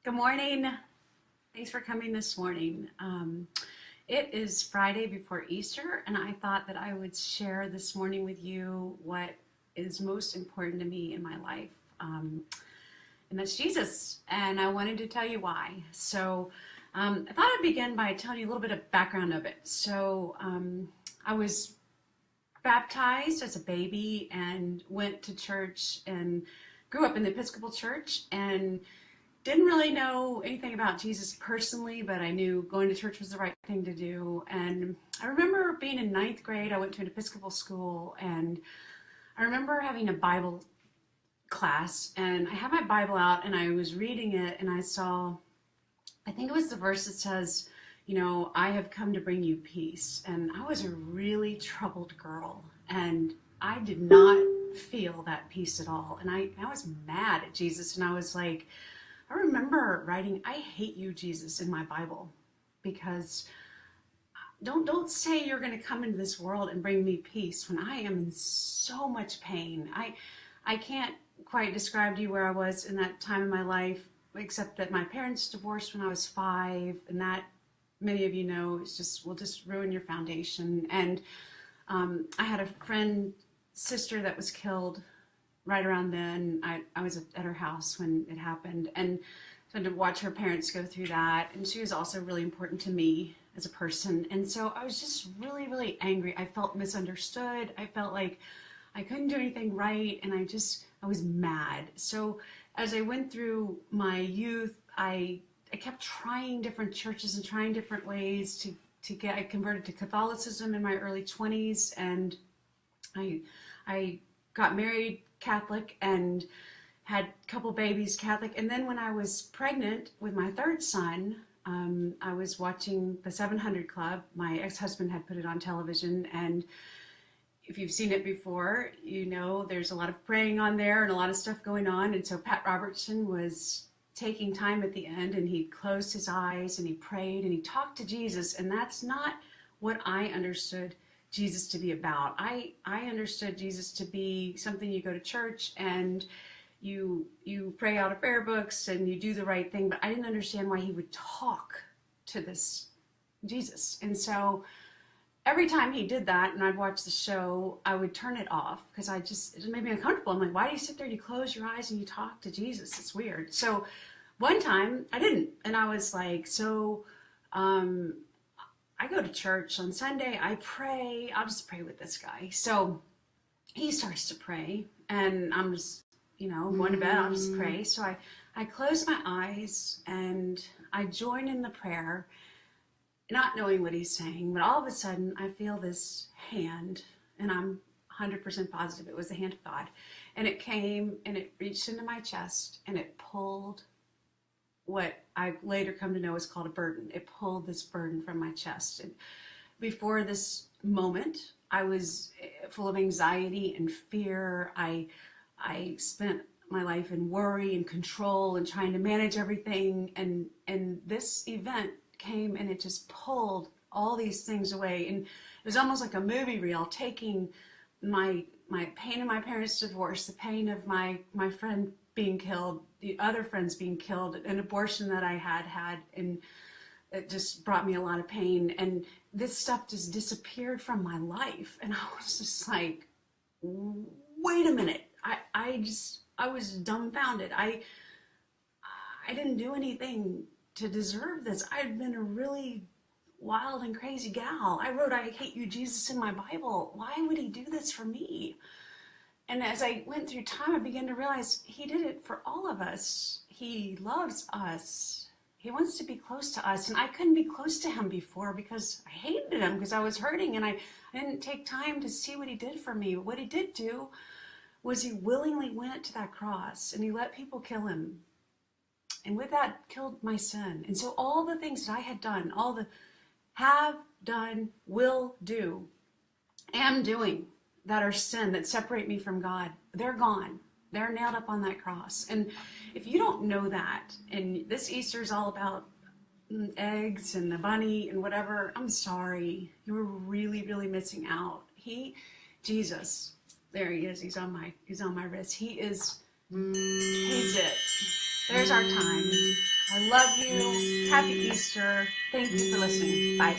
Good morning. Thanks for coming this morning. It is Friday before Easter, and I thought that I would share this morning with you what is most important to me in my life, and that's Jesus. And I wanted to tell you why. I thought I'd begin by telling you a little bit of background of it. I was baptized as a baby and went to church and grew up in the Episcopal Church and didn't really know anything about Jesus personally, but I knew going to church was the right thing to do. And I remember being in ninth grade, I went to an Episcopal school, and I remember having a Bible class, and I had my Bible out and I was reading it, and I think it was the verse that says, I have come to bring you peace. And I was a really troubled girl, and I did not feel that peace at all. And I was mad at Jesus, and I was like, I remember writing, I hate you, Jesus, in my Bible, because don't say you're going to come into this world and bring me peace when I am in so much pain. I can't quite describe to you where I was in that time in my life, except that my parents divorced when I was 5, and that, many of you know, will just ruin your foundation. And I had a sister that was killed right around then. I was at her house when it happened, and so to watch her parents go through that. And she was also really important to me as a person. And so I was just really, really angry. I felt misunderstood. I felt like I couldn't do anything right. And I was mad. So as I went through my youth, I kept trying different churches and trying different ways I converted to Catholicism in my early 20s, and I got married Catholic and had a couple babies Catholic. And then when I was pregnant with my third son, I was watching the 700 Club. My ex-husband had put it on television, and if you've seen it before, there's a lot of praying on there and a lot of stuff going on. And so Pat Robertson was taking time at the end, and he closed his eyes and he prayed and he talked to Jesus. And that's not what I understood Jesus to be about. I understood Jesus to be something you go to church and you pray out of prayer books and you do the right thing, but I didn't understand why he would talk to this Jesus. And so every time he did that and I'd watch the show, I would turn it off because it made me uncomfortable. I'm like, why do you sit there, you close your eyes and you talk to Jesus? It's weird. So one time I didn't, and I was like, I go to church on Sunday, I pray, I'll just pray with this guy. So he starts to pray, and I'm just, going to bed, I'll just pray. So I close my eyes and I join in the prayer, not knowing what he's saying, but all of a sudden I feel this hand, and I'm 100% positive it was the hand of God. And it came and it reached into my chest and it pulled what I later come to know is called a burden. It pulled this burden from my chest. And before this moment, I was full of anxiety and fear. I spent my life in worry and control and trying to manage everything. And this event came and it just pulled all these things away. And it was almost like a movie reel, taking my pain of my parents' divorce, the pain of my friend being killed, the other friends being killed, an abortion that I had, and it just brought me a lot of pain. And this stuff just disappeared from my life. And I was just like, wait a minute. I was dumbfounded. I didn't do anything to deserve this. I'd been a really wild and crazy gal. I wrote, I hate you, Jesus, in my Bible. Why would he do this for me? And as I went through time, I began to realize he did it for all of us. He loves us. He wants to be close to us. And I couldn't be close to him before because I hated him, because I was hurting, and I didn't take time to see what he did for me. But what he did do was he willingly went to that cross and he let people kill him. And with that, killed my sin. And so all the things that I had done, all the have done, will do, am doing, that are sin, that separate me from God, they're gone. They're nailed up on that cross. And if you don't know that, and this Easter is all about eggs and the bunny and whatever, I'm sorry. You were really, really missing out. Jesus, there he is. He's on my wrist. He's it. There's our time. I love you. Happy Easter. Thank you for listening. Bye.